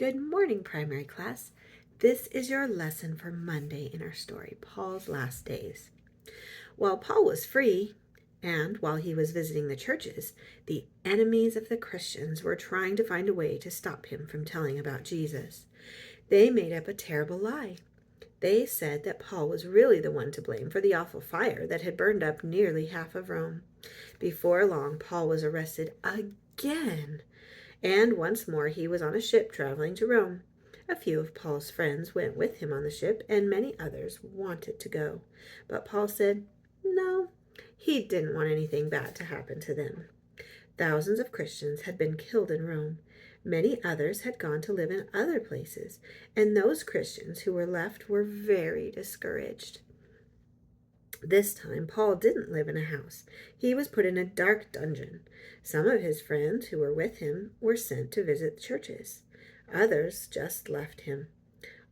Good morning, primary class. This is your lesson for Monday in our story, Paul's Last Days. While Paul was free, and while he was visiting the churches, the enemies of the Christians were trying to find a way to stop him from telling about Jesus. They made up a terrible lie. They said that Paul was really the one to blame for the awful fire that had burned up nearly half of Rome. Before long, Paul was arrested again. And once more he was on a ship traveling to Rome. A few of Paul's friends went with him on the ship, and many others wanted to go. But Paul said no, he didn't want anything bad to happen to them. Thousands of Christians had been killed in Rome. Many others had gone to live in other places, and those Christians who were left were very discouraged. This time, Paul didn't live in a house. He was put in a dark dungeon. Some of his friends who were with him were sent to visit churches. Others just left him.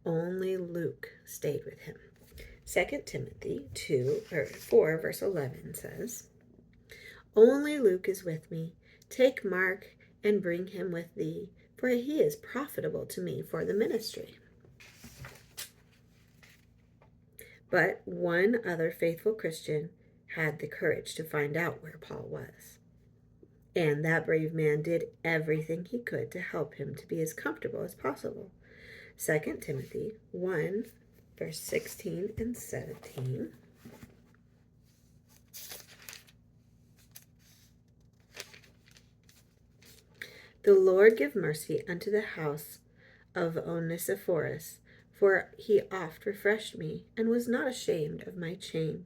Only Luke stayed with him. 2 Timothy 4, verse 11 says, "Only Luke is with me. Take Mark and bring him with thee, for he is profitable to me for the ministry." But one other faithful Christian had the courage to find out where Paul was. And that brave man did everything he could to help him to be as comfortable as possible. 2 Timothy 1, verse 16 and 17. "The Lord give mercy unto the house of Onesiphorus, for he oft refreshed me, and was not ashamed of my shame.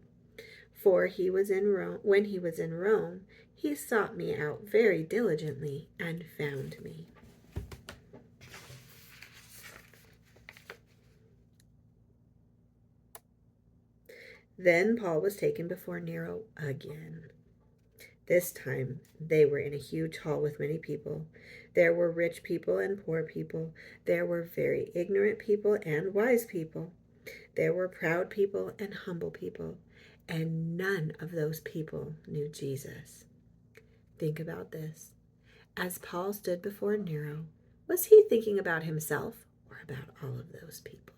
For he was in Rome. When he was in Rome, he sought me out very diligently and found me." Then Paul was taken before Nero again. This time they were in a huge hall with many people. There were rich people and poor people. There were very ignorant people and wise people. There were proud people and humble people. And none of those people knew Jesus. Think about this. As Paul stood before Nero, was he thinking about himself or about all of those people?